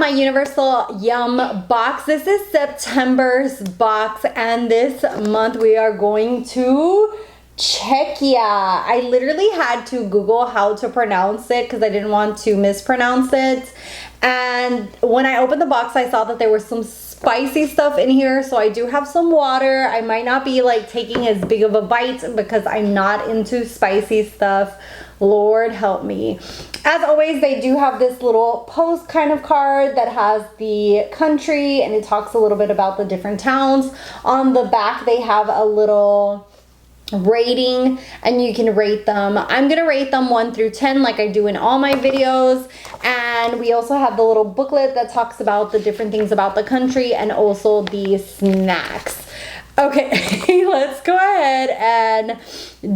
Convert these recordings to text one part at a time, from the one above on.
my Universal Yum box. This is September's box, and this month we are going to Czechia. I literally had to Google how to pronounce it because I didn't want to mispronounce it. And when I opened the box, I saw that there was some spicy stuff in here, so I do have some water. I might not be like taking as big of a bite because I'm not into spicy stuff. Lord help me. As always, they do have this little post kind of card that has the country and it talks a little bit about the different towns. On the back, they have a little rating and you can rate them. I'm gonna rate them 1 through 10 like I do in all my videos. And we also have the little booklet that talks about the different things about the country and also the snacks. Okay, let's go ahead and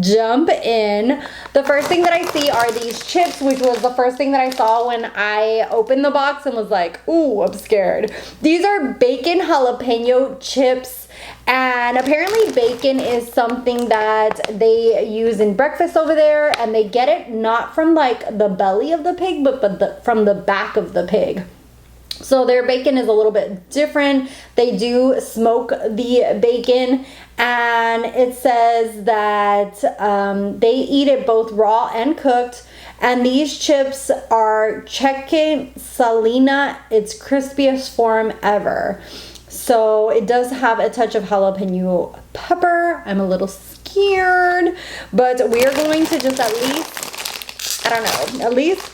jump in. The first thing that I see are these chips, which was the first thing that I saw when I opened the box and was like, ooh, I'm scared. These are bacon jalapeno chips, and apparently bacon is something that they use in breakfast over there, and they get it not from like the belly of the pig, but from the back of the pig. So their bacon is a little bit different. They do smoke the bacon, and it says that they eat it both raw and cooked. And these chips are Czechia Salina, its crispiest form ever. So it does have a touch of jalapeno pepper. I'm a little scared, but we are going to just at least, I don't know, at least.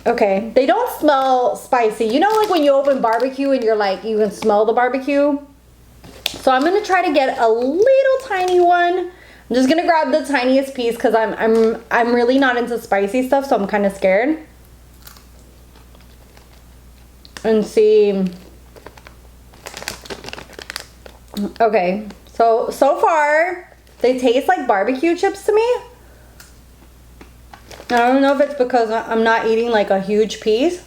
Okay, they don't smell spicy. You know, like when you open barbecue and you're like, you can smell the barbecue? So I'm gonna try to get a little tiny one. I'm just gonna grab the tiniest piece because I'm really not into spicy stuff, so I'm kind of scared. And see. Okay, so far they taste like barbecue chips to me. I don't know if it's because I'm not eating like a huge piece.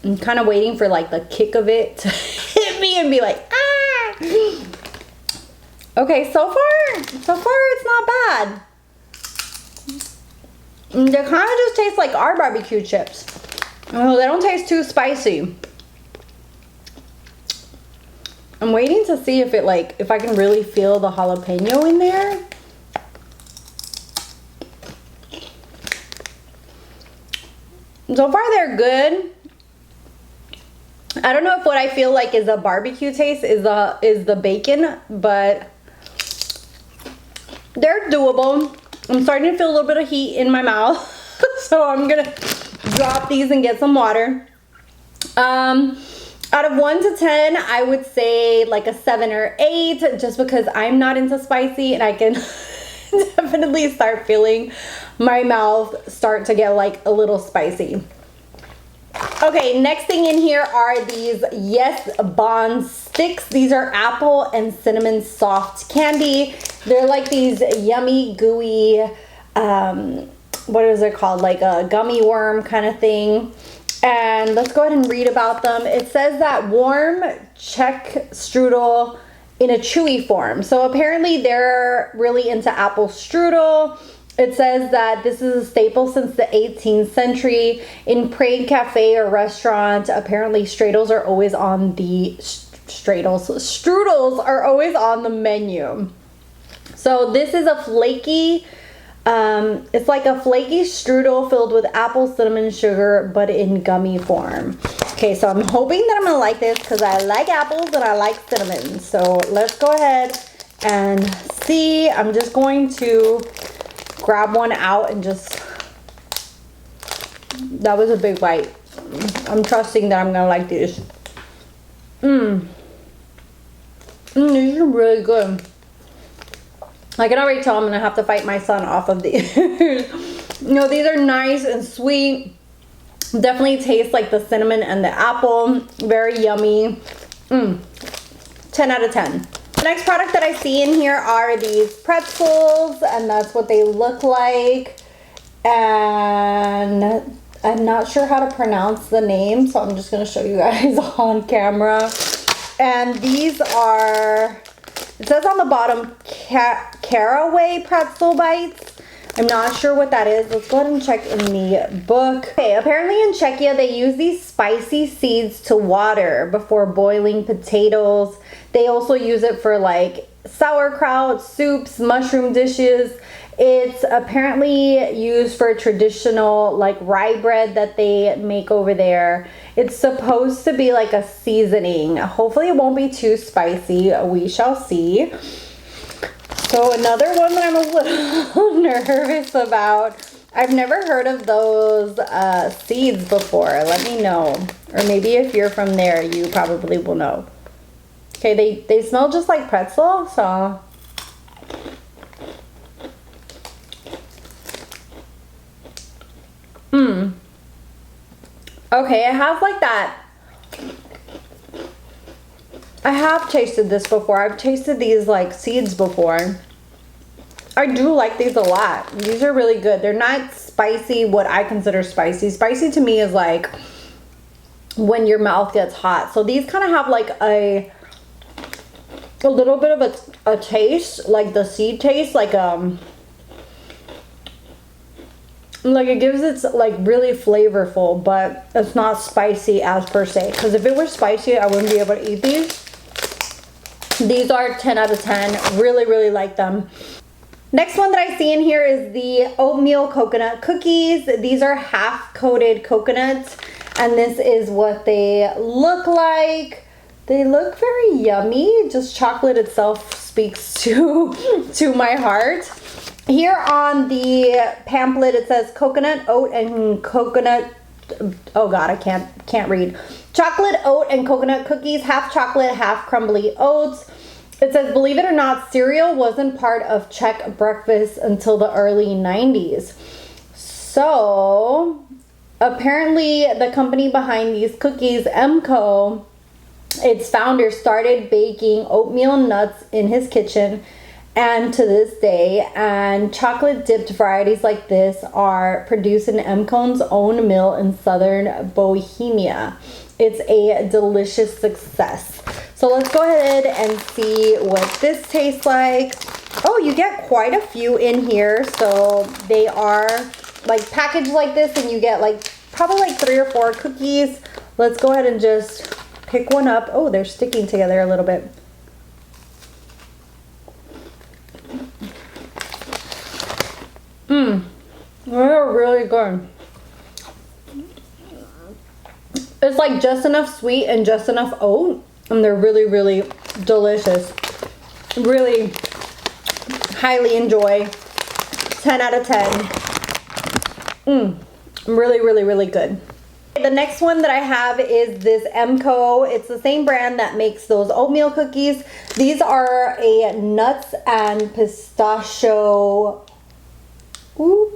I'm kind of waiting for like the kick of it to hit me and be like, ah! Okay, so far it's not bad. They kind of just taste like our barbecue chips. Oh, they don't taste too spicy. I'm waiting to see if if I can really feel the jalapeno in there. So far they're good. I don't know if what I feel like is a barbecue taste is the bacon, but they're doable. I'm starting to feel a little bit of heat in my mouth. So I'm gonna drop these and get some water. Out of 1 to 10, I would say like a 7 or 8, just because I'm not into spicy and I can definitely start feeling my mouth start to get like a little spicy. Okay, next thing in here are these Yes Bon sticks. These are apple and cinnamon soft candy. They're like these yummy, gooey, what is it called? Like a gummy worm kind of thing. And let's go ahead and read about them. It says that warm Czech strudel in a chewy form. So apparently they're really into apple strudel. It says that this is a staple since the 18th century. In Prague cafe or restaurant, apparently strudels are always on the strudels are always on the menu. So this is a flaky, it's like a flaky strudel filled with apple, cinnamon, sugar, but in gummy form. Okay, so I'm hoping that I'm gonna like this because I like apples and I like cinnamon. So let's go ahead and see. I'm just going to grab one out and just, that was a big bite. I'm trusting that I'm gonna like these. These are really good. I can already tell I'm gonna have to fight my son off of these. You know, these are nice and sweet. Definitely taste like the cinnamon and the apple. Very yummy. 10 out of 10. The next product that I see in here are these pretzels, and that's what they look like. And I'm not sure how to pronounce the name, so I'm just gonna show you guys on camera. And these are, it says on the bottom, caraway pretzel bites. I'm not sure what that is. Let's go ahead and check in the book. Okay, apparently in Czechia, they use these spicy seeds to water before boiling potatoes. They also use it for like sauerkraut, soups, mushroom dishes. It's apparently used for traditional like rye bread that they make over there. It's supposed to be like a seasoning. Hopefully it won't be too spicy. We shall see. So another one that I'm a little nervous about. I've never heard of those seeds before. Let me know. Or maybe if you're from there, you probably will know. Okay, they smell just like pretzel, so... Okay, it has like that. I have tasted this before. I've tasted these like seeds before. I do like these a lot. These are really good. They're not spicy, what I consider spicy. Spicy to me is like when your mouth gets hot. So these kind of have like a little bit of a taste, like the seed taste, like it gives it like really flavorful, but it's not spicy as per se. Because if it were spicy, I wouldn't be able to eat these. These are 10 out of 10. Really, really like them. Next one that I see in here is the oatmeal coconut cookies. These are half coated coconuts, and this is what they look like. They look very yummy. Just chocolate itself speaks to my heart. Here on the pamphlet, it says coconut, oat, and coconut. Oh God, I can't read. Chocolate, oat, and coconut cookies, half chocolate, half crumbly oats. It says, believe it or not, cereal wasn't part of Czech breakfast until the early 90s. So, apparently the company behind these cookies, MCO, its founder started baking oatmeal nuts in his kitchen, and to this day, and chocolate dipped varieties like this are produced in MCO's own mill in southern Bohemia. It's a delicious success. So let's go ahead and see what this tastes like. Oh, you get quite a few in here. So they are like packaged like this, and you get like probably like 3 or 4 cookies. Let's go ahead and just pick one up. Oh, they're sticking together a little bit. They're really good. It's like just enough sweet and just enough oat, and they're really, really delicious. Really highly enjoy. 10 out of 10. Really, really, really good. The next one that I have is this MCO. It's the same brand that makes those oatmeal cookies. These are a nuts and pistachio. Ooh,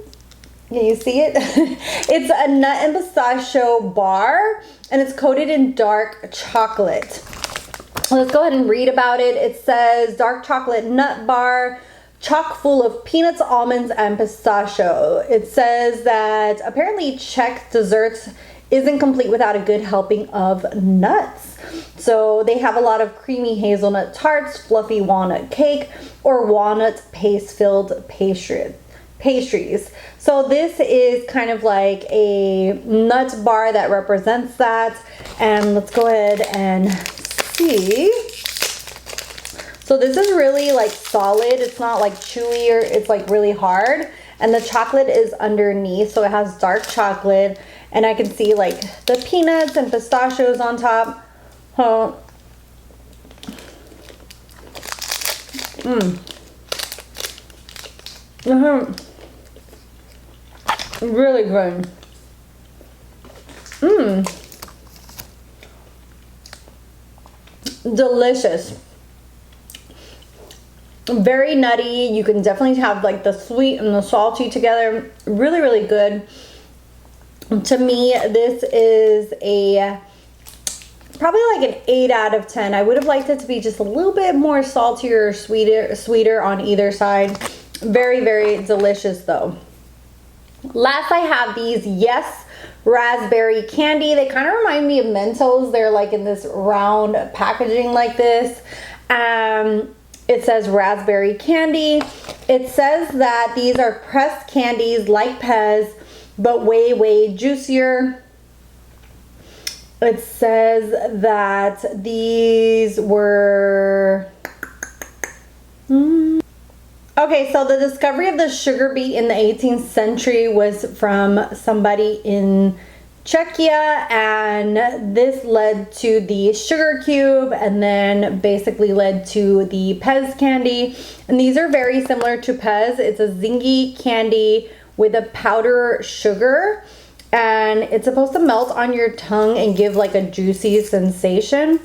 can you see it? It's a nut and pistachio bar, and it's coated in dark chocolate. Let's go ahead and read about it. It says dark chocolate nut bar, chock full of peanuts, almonds, and pistachio. It says that apparently Czech desserts isn't complete without a good helping of nuts. So they have a lot of creamy hazelnut tarts, fluffy walnut cake, or walnut paste-filled pastries. So this is kind of like a nut bar that represents that. And let's go ahead and see. So this is really like solid. It's not like chewy, or it's like really hard. And the chocolate is underneath, so it has dark chocolate. And I can see like the peanuts and pistachios on top. Oh. Really good. Delicious. Very nutty. You can definitely have like the sweet and the salty together. Really, really good. To me, this is a probably like an 8 out of 10. I would have liked it to be just a little bit more saltier or sweeter on either side. Very, very delicious though. Last, I have these Yes raspberry candy. They kind of remind me of Mentos. They're like in this round packaging like this. It says raspberry candy. It says that these are pressed candies like Pez, but way, way juicier. It says that these were... Okay, so the discovery of the sugar beet in the 18th century was from somebody in Czechia, and this led to the sugar cube and then basically led to the Pez candy. And these are very similar to Pez. It's a zingy candy with a powder sugar, and it's supposed to melt on your tongue and give like a juicy sensation.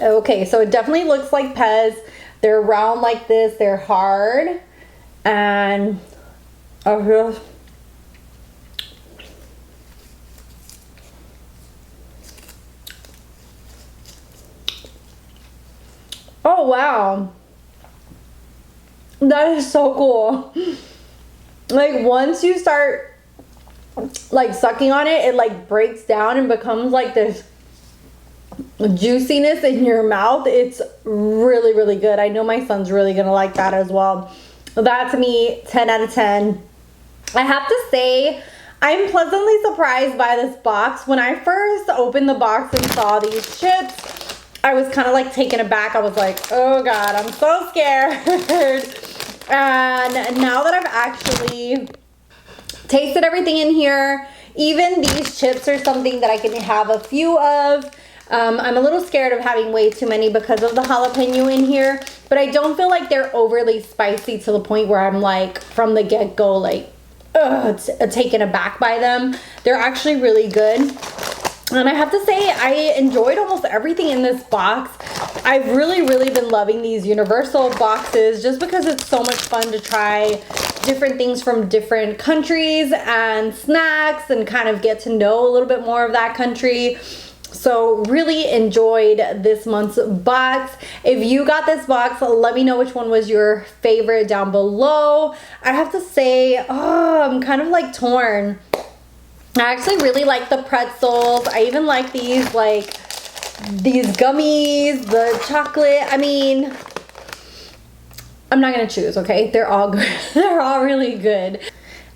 Okay, so it definitely looks like Pez. They're round like this, they're hard, and oh wow, that is so cool. Like once you start like sucking on it, it like breaks down and becomes like this juiciness in your mouth. It's really, really good. I know my son's really gonna like that as well. That to me, 10 out of 10. I have to say, I'm pleasantly surprised by this box. When I first opened the box and saw these chips, I was kind of like taken aback. I was like, oh God, I'm so scared. And now that I've actually tasted everything in here, even these chips are something that I can have a few of. I'm a little scared of having way too many because of the jalapeno in here, but I don't feel like they're overly spicy to the point where I'm like, from the get-go, like, taken aback by them. They're actually really good. And I have to say, I enjoyed almost everything in this box. I've really, really been loving these universal boxes just because it's so much fun to try different things from different countries and snacks and kind of get to know a little bit more of that country. So really enjoyed this month's box. If you got this box, let me know which one was your favorite down below. I have to say, I'm kind of like torn. I actually really like the pretzels. I even like these, like these gummies, the chocolate. I mean, I'm not gonna choose, okay? They're all good. They're all really good.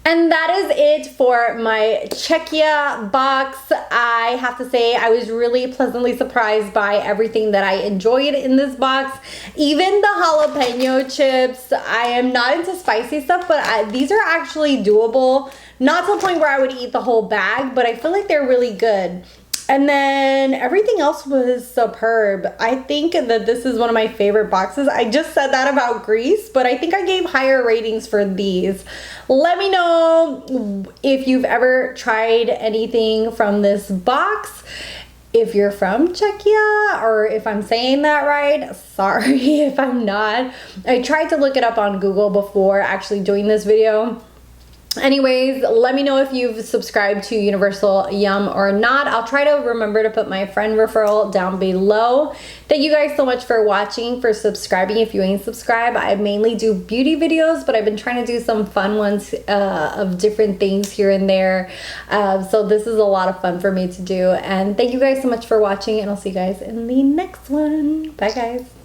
And that is it for my Czechia box. I have to say I was really pleasantly surprised by everything that I enjoyed in this box. Even the jalapeno chips. I am not into spicy stuff, but these are actually doable. Not to the point where I would eat the whole bag, but I feel like they're really good. And then everything else was superb. I think that this is one of my favorite boxes. I just said that about Greece, but I think I gave higher ratings for these. Let me know if you've ever tried anything from this box. If you're from Czechia, or if I'm saying that right, sorry if I'm not. I tried to look it up on Google before actually doing this video. Anyways, let me know if you've subscribed to Universal Yum or not. I'll try to remember to put my friend referral down below. Thank you guys so much for watching, for subscribing. If you ain't subscribed, I mainly do beauty videos, but I've been trying to do some fun ones of different things here and there. So this is a lot of fun for me to do. And thank you guys so much for watching, and I'll see you guys in the next one. Bye guys.